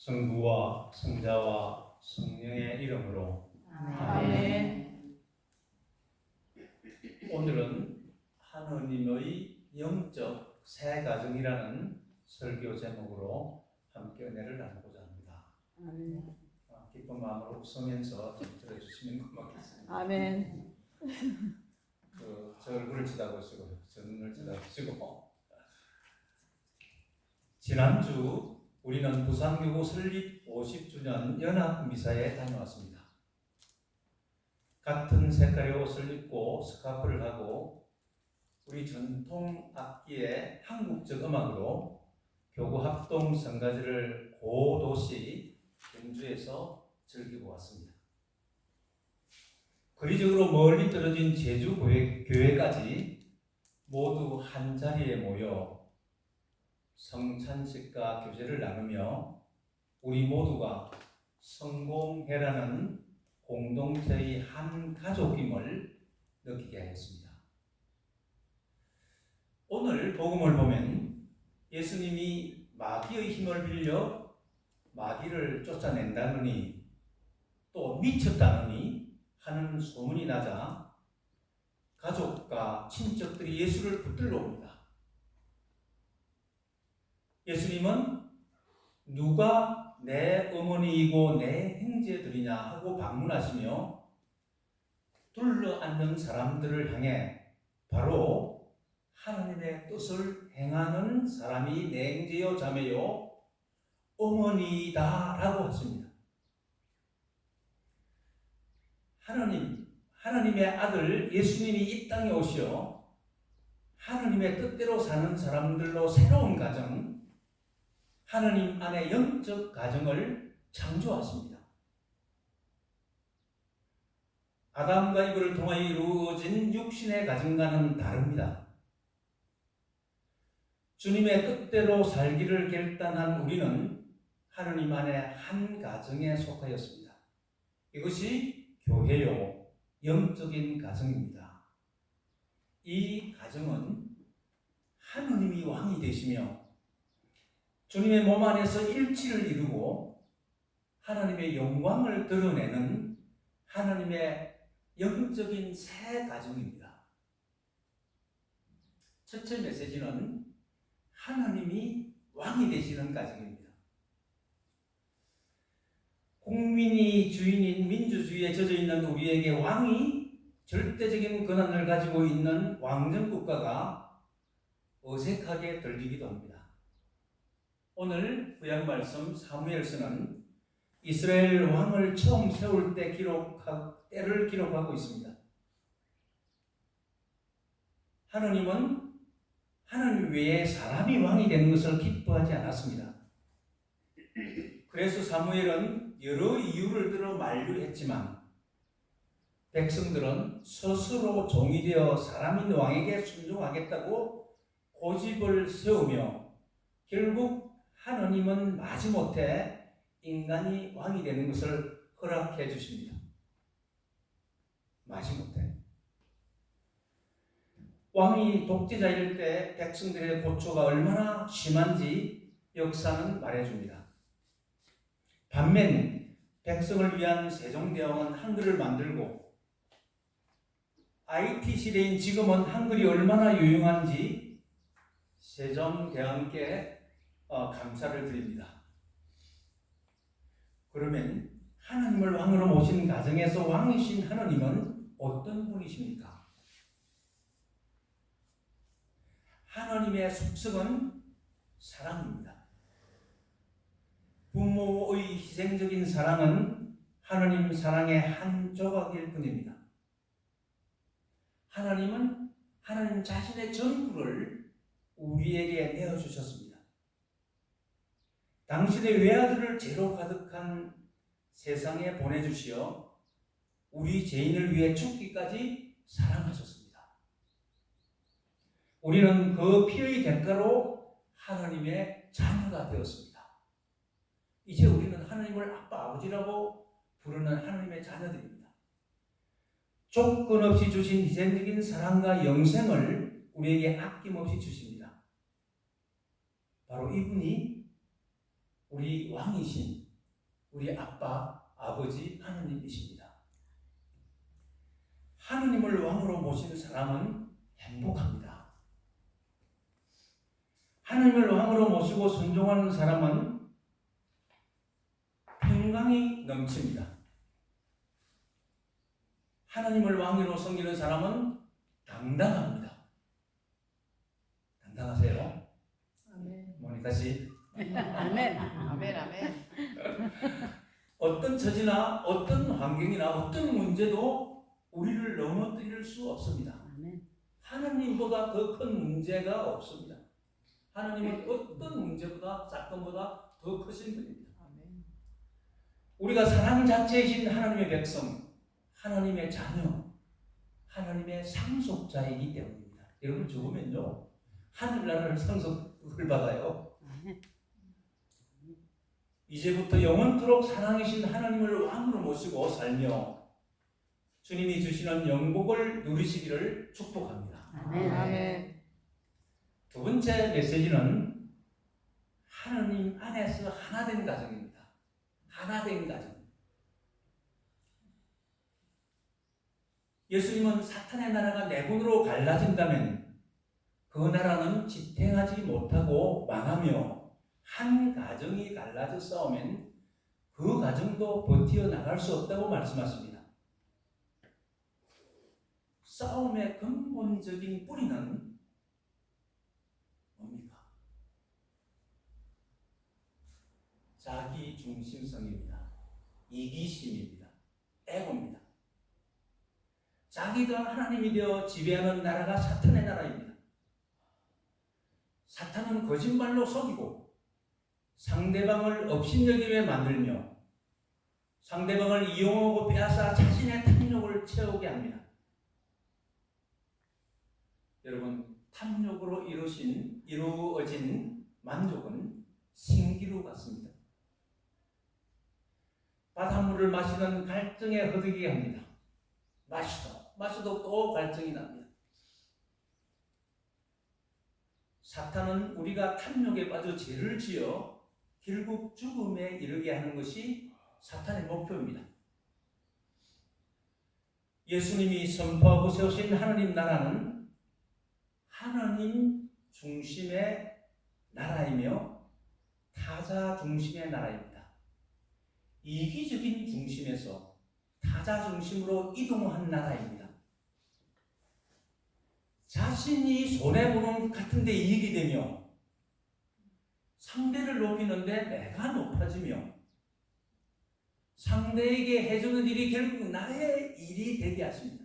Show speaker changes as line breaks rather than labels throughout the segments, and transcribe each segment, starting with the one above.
성부와 성자와 성령의 이름으로
아멘.
오늘은 하느님의 영적 새 가정이라는 설교 제목으로 함께 은혜를 나누고자 합니다.
아멘.
기쁜 마음으로 웃으면서 좀 들어주시면 고맙겠습니다.
아멘.
저 얼굴을 쳐다보시고요. 저 눈을 쳐다보시고. 지난주 우리는 부산교구 설립 50주년 연합미사에 다녀왔습니다. 같은 색깔의 옷을 입고 스카프를 하고 우리 전통 악기의 한국적 음악으로 교구 합동 성가지를 고도시 경주에서 즐기고 왔습니다. 거리적으로 멀리 떨어진 제주 교회까지 모두 한 자리에 모여 성찬식과 교제를 나누며 우리 모두가 성공회라는 공동체의 한 가족임을 느끼게 하였습니다. 오늘 복음을 보면 예수님이 마귀의 힘을 빌려 마귀를 쫓아낸다느니 또 미쳤다느니 하는 소문이 나자 가족과 친척들이 예수를 붙들러 옵니다. 예수님은 누가 내 어머니이고 내 형제들이냐 하고 방문하시며 둘러앉는 사람들을 향해 바로 하나님의 뜻을 행하는 사람이 내 형제요 자매요 어머니이다 라고 하십니다. 하나님의 아들 예수님이 이 땅에 오시어 하나님의 뜻대로 사는 사람들로 새로운 가정, 하나님 안에 영적 가정을 창조하십니다. 아담과 이브를 통하여 이루어진 육신의 가정과는 다릅니다. 주님의 뜻대로 살기를 결단한 우리는 하나님 안에 한 가정에 속하였습니다. 이것이 교회요, 영적인 가정입니다. 이 가정은 하나님이 왕이 되시며 주님의 몸 안에서 일치를 이루고 하나님의 영광을 드러내는 하나님의 영적인 새 가정입니다. 첫째 메시지는 하나님이 왕이 되시는 가정입니다. 국민이 주인인 민주주의에 젖어있는 우리에게 왕이 절대적인 권한을 가지고 있는 왕정국가가 어색하게 들리기도 합니다. 오늘 구약 말씀 사무엘서는 이스라엘 왕을 처음 세울 때를 기록하고 있습니다. 하나님은 하나님 외에 사람이 왕이 되는 것을 기뻐하지 않았습니다. 그래서 사무엘은 여러 이유를 들어 만류했지만 백성들은 스스로 종이 되어 사람인 왕에게 순종하겠다고 고집을 세우며 결국 하나님은 마지못해 인간이 왕이 되는 것을 허락해 주십니다. 마지못해. 왕이 독재자일 때 백성들의 고초가 얼마나 심한지 역사는 말해줍니다. 반면 백성을 위한 세종대왕은 한글을 만들고 IT 시대인 지금은 한글이 얼마나 유용한지 세종대왕께 감사를 드립니다. 그러면 하나님을 왕으로 모신 가정에서 왕이신 하나님은 어떤 분이십니까? 하나님의 속성은 사랑입니다. 부모의 희생적인 사랑은 하나님 사랑의 한 조각일 뿐입니다. 하나님은 하나님 자신의 전부를 우리에게 내어주셨습니다. 당신의 외아들을 죄로 가득한 세상에 보내주시어 우리 죄인을 위해 죽기까지 사랑하셨습니다. 우리는 그 피의 대가로 하나님의 자녀가 되었습니다. 이제 우리는 하나님을 아빠, 아버지라고 부르는 하나님의 자녀들입니다. 조건 없이 주신 희생적인 사랑과 영생을 우리에게 아낌없이 주십니다. 바로 이분이 우리 왕이신 우리 아빠, 아버지 하느님이십니다. 하느님을 왕으로 모시는 사람은 행복합니다. 하느님을 왕으로 모시고 순종하는 사람은 평강이 넘칩니다. 하나님을 왕으로 섬기는 사람은 당당합니다. 당당하세요?
아멘.
모니카 씨.
아멘. 아멘. 아멘.
어떤 처지나 어떤 환경이나 어떤 문제도 우리를 넘어뜨릴 수 없습니다.
아멘.
하나님보다 더 큰 문제가 없습니다. 하나님은 어떤 문제보다 사건보다 더 크신 분입니다.
아멘.
우리가 사랑 자체이신 하나님의 백성, 하나님의 자녀, 하나님의 상속자이기 때문입니다. 여러분 죽으면요 하늘나라를 상속을 받아요. 이제부터 영원토록 사랑이신 하나님을 왕으로 모시고 살며 주님이 주시는 영복을 누리시기를 축복합니다.
아멘. 아멘.
두 번째 메시지는 하나님 안에서 하나된 가정입니다. 하나된 가정. 예수님은 사탄의 나라가 네 군으로 갈라진다면 그 나라는 지탱하지 못하고 망하며 한 가정이 갈라져 싸우면 그 가정도 버티어 나갈 수 없다고 말씀하십니다. 싸움의 근본적인 뿌리는 뭡니까? 자기 중심성입니다. 이기심입니다. 에고입니다. 자기가 하나님이 되어 지배하는 나라가 사탄의 나라입니다. 사탄은 거짓말로 속이고 상대방을 업신여기게 만들며 상대방을 이용하고 빼앗아 자신의 탐욕을 채우게 합니다. 여러분, 탐욕으로 이루어진 만족은 신기루 같습니다. 바닷물을 마시는 갈증에 허덕이게 합니다. 마셔도 또 갈증이 납니다. 사탄은 우리가 탐욕에 빠져 죄를 지어 결국 죽음에 이르게 하는 것이 사탄의 목표입니다. 예수님이 선포하고 세우신 하나님 나라는 하나님 중심의 나라이며 타자 중심의 나라입니다. 이기적인 중심에서 타자 중심으로 이동한 나라입니다. 자신이 손해보는 같은데 이익이 되며 상대를 높이는데 내가 높아지며 상대에게 해주는 일이 결국 나의 일이 되게 하십니다.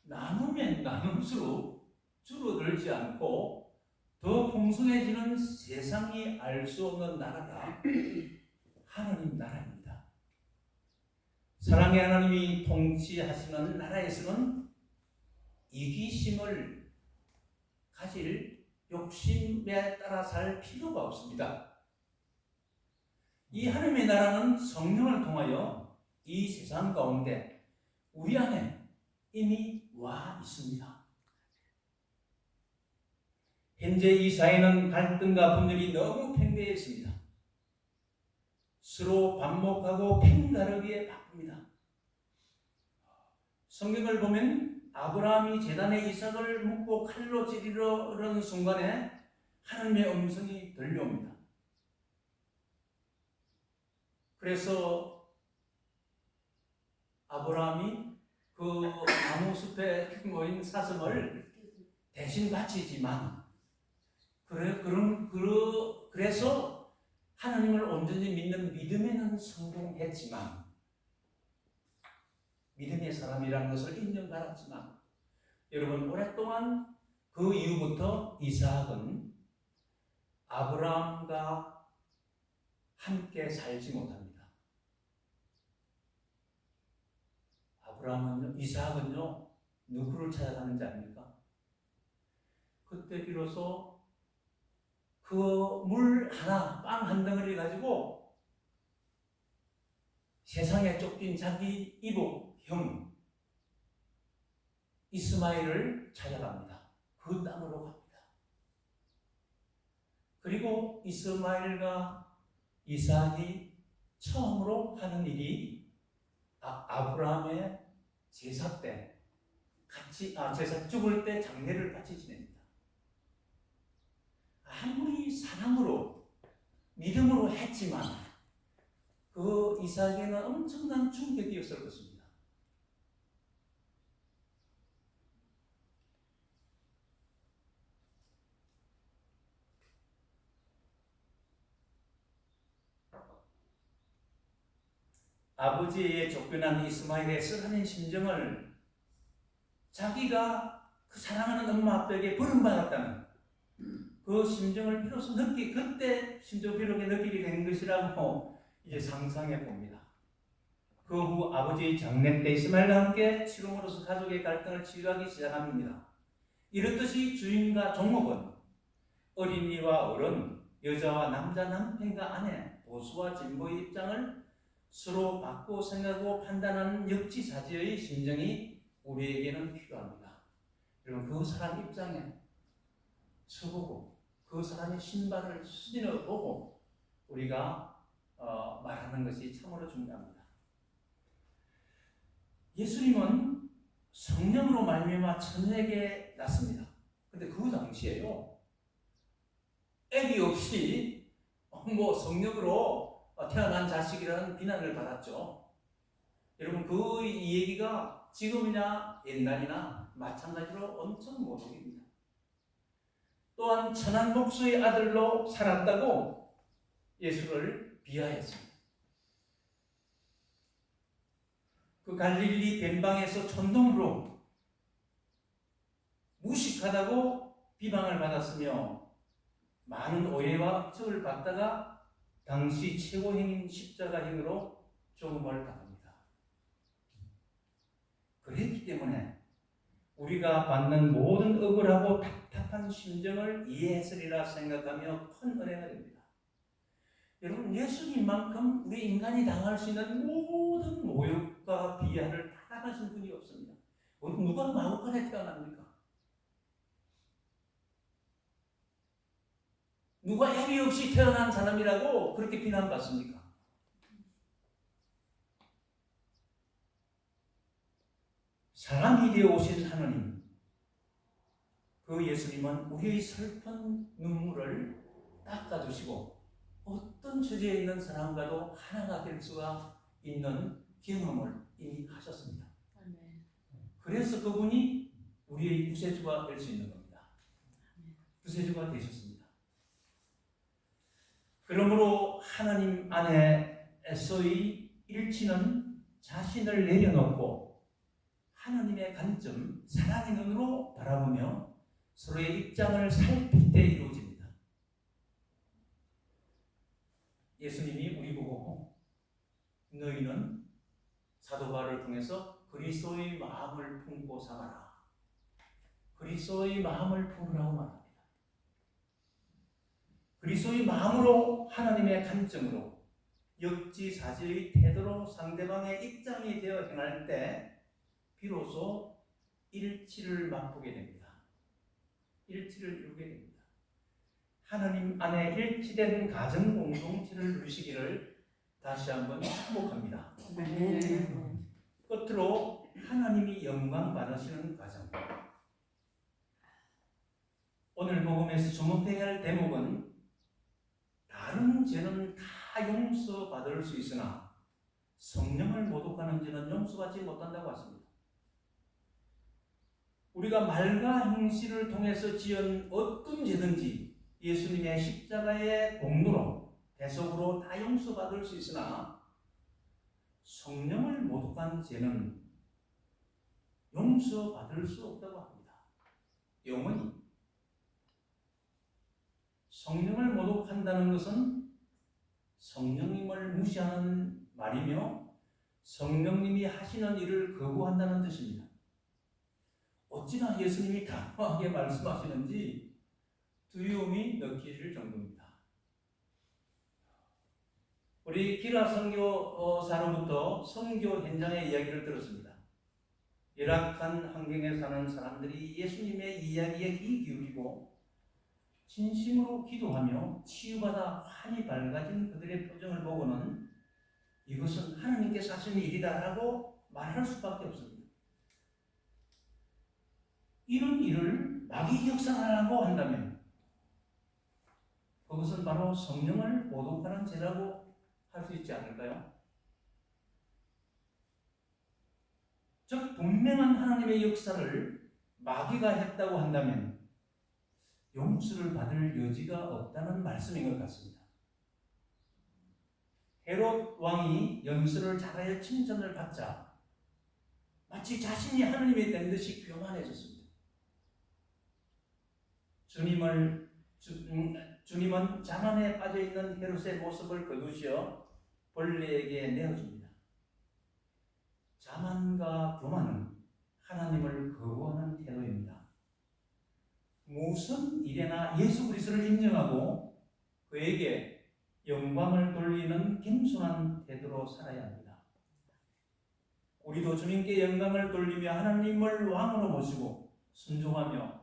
나누면 나눌수록 줄어들지 않고 더 풍성해지는 세상이 알 수 없는 나라가 하나님 나라입니다. 사랑의 하나님이 통치하시는 나라에서는 이기심을 가질 욕심에 따라 살 필요가 없습니다. 이 하나님의 나라는 성령을 통하여 이 세상 가운데 우리 안에 이미 와 있습니다. 현재 이 사회는 갈등과 분열이 너무 팽배해 있습니다. 서로 반목하고 팽다르기에 바쁩니다. 성경을 보면 아브라함이 제단에 이삭을 묻고 칼로 찌르려는 순간에 하나님의 음성이 들려옵니다. 그래서 아브라함이 그 나무숲에 모인 사슴을 대신 바치지만 그래서 하나님을 온전히 믿는 믿음에는 성공했지만 믿음의 사람이라는 것을 인정받았지만 여러분 오랫동안 그 이후부터 이삭은 아브라함과 함께 살지 못합니다. 이삭은요 누구를 찾아가는지 아닙니까? 그때 비로소 그 물 하나, 빵 한 덩어리 가지고 세상에 쫓긴 자기 이복 형 이스마엘을 찾아갑니다. 그 땅으로 갑니다. 그리고 이스마엘과 이삭이 처음으로 하는 일이 아브라함의 제사 때 같이 제사 죽을 때 장례를 같이 지냅니다. 아무리 사랑으로 믿음으로 했지만 그 이삭에게는 엄청난 충격이었을 것입니다. 아버지의 쫓겨난 이스마엘의 쓰라린 심정을 자기가 그 사랑하는 엄마 아빠에게 버림받았다는 그 심정을 비로소 그때 심정 비로소 느끼게 된 것이라고 이제 상상해 봅니다. 그 후 아버지의 장례 때 이스마엘과 함께 치rum으로써 가족의 갈등을 치유하기 시작합니다. 이렇듯이 주인과 종업원, 어린이와 어른, 여자와 남자, 남편과 아내, 보수와 진보의 입장을 서로 바꾸어 생각하고 판단하는 역지사지의 심정이 우리에게는 필요합니다. 여러분, 그 사람 입장에 서보고 그 사람의 신발을 신어보고 우리가 말하는 것이 참으로 중요합니다. 예수님은 성령으로 말미암아 처녀에게 낳습니다. 근데 그 당시에요, 애비 없이 성령으로 태어난 자식이라는 비난을 받았죠. 여러분, 그 이 얘기가 지금이나 옛날이나 마찬가지로 엄청 모독입니다. 또한 천한 목수의 아들로 살았다고 예수를 비하했습니다. 그 갈릴리 벤방에서 촌동으로 무식하다고 비방을 받았으며 많은 오해와 억측을 받다가 당시 최고행인 십자가행으로 조음을 당합니다. 그랬기 때문에 우리가 받는 모든 억울하고 답답한 심정을 이해했으리라 생각하며 큰 은혜가 됩니다. 여러분, 예수님만큼 우리 인간이 당할 수 있는 모든 모욕과 비하를 다 당하신 분이 없습니다. 누가 마구간에 태어납니까? 누가 애비 없이 태어난 사람이라고 그렇게 비난받습니까? 사람이 되어 오신 하나님, 그 예수님은 우리의 슬픈 눈물을 닦아주시고 어떤 처지에 있는 사람과도 하나가 될 수가 있는 경험을 이미 하셨습니다. 그래서 그분이 우리의 구세주가 될 수 있는 겁니다. 구세주가 되셨습니다. 그러므로 하나님 안에서의 일치는 자신을 내려놓고 하나님의 관점, 사랑의 눈으로 바라보며 서로의 입장을 살필 때 이루어집니다. 예수님이 우리 보고 너희는 사도 바울을 통해서 그리스도의 마음을 품고 살아라, 그리스도의 마음을 품으라고 말합니다. 그리스도의 마음으로 하나님의 관점으로 역지사지의 태도로 상대방의 입장이 되어 행할 때 비로소 일치를 맛보게 됩니다. 일치를 이루게 됩니다. 하나님 안에 일치된 가정 공동체를 누리시기를 다시 한번 축복합니다. 끝으로 하나님이 영광 받으시는 가정. 오늘 복음에서 주목해야 할 대목은 다른 죄는 다 용서받을 수 있으나 성령을 모독하는 죄는 용서받지 못한다고 하십니다. 우리가 말과 행실을 통해서 지은 어떤 죄든지 예수님의 십자가의 공로로 대속으로 다 용서받을 수 있으나 성령을 모독한 죄는 용서받을 수 없다고 합니다. 영원히. 성령을 모독한다는 것은 성령님을 무시하는 말이며 성령님이 하시는 일을 거부한다는 뜻입니다. 어찌나 예수님이 단호하게 말씀하시는지 두려움이 느껴질 정도입니다. 우리 기라 선교사로부터 선교 현장의 이야기를 들었습니다. 열악한 환경에 사는 사람들이 예수님의 이야기에 귀 기울이고 진심으로 기도하며 치유받아 환히 밝아진 그들의 표정을 보고는 이것은 하나님께서 하신 일이다라고 말할 수밖에 없습니다. 이런 일을 마귀 역사라고 한다면 그것은 바로 성령을 모독하는 죄라고 할 수 있지 않을까요? 즉 분명한 하나님의 역사를 마귀가 했다고 한다면 용서를 받을 여지가 없다는 말씀인 것 같습니다. 헤롯 왕이 연설을 잘하여 칭찬을 받자 마치 자신이 하나님이 된 듯이 교만해졌습니다. 주님은 자만에 빠져있는 헤롯의 모습을 거두시어 벌레에게 내어줍니다. 자만과 교만은 하나님을 거부하는 태도입니다. 무슨 일에나 예수 그리스도를 인정하고 그에게 영광을 돌리는 겸손한 태도로 살아야 합니다. 우리도 주님께 영광을 돌리며 하나님을 왕으로 모시고 순종하며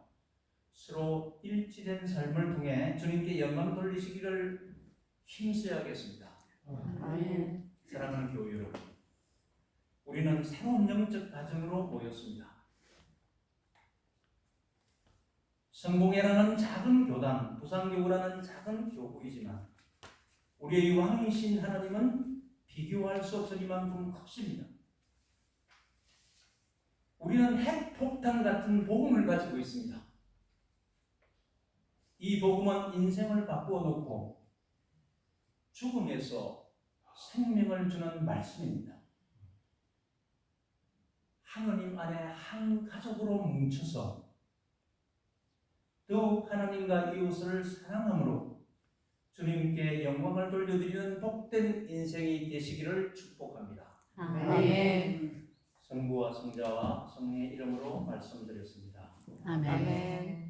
서로 일치된 삶을 통해 주님께 영광 돌리시기를 힘써야겠습니다.
아멘.
사랑하는 교회 여러분, 우리는 새로운 영적 가정으로 모였습니다. 성공회라는 작은 교단, 부산교구라는 작은 교구이지만 우리의 왕이신 하나님은 비교할 수 없을 이만큼 크십니다. 우리는 핵폭탄 같은 복음을 가지고 있습니다. 이 복음은 인생을 바꾸어 놓고 죽음에서 생명을 주는 말씀입니다. 하나님 안에 한 가족으로 뭉쳐서 더욱 하나님과 이웃을 사랑함으로 주님께 영광을 돌려드리는 복된 인생이 되시기를 축복합니다.
아멘.
성부와 성자와 성령의 이름으로 말씀드렸습니다.
아멘.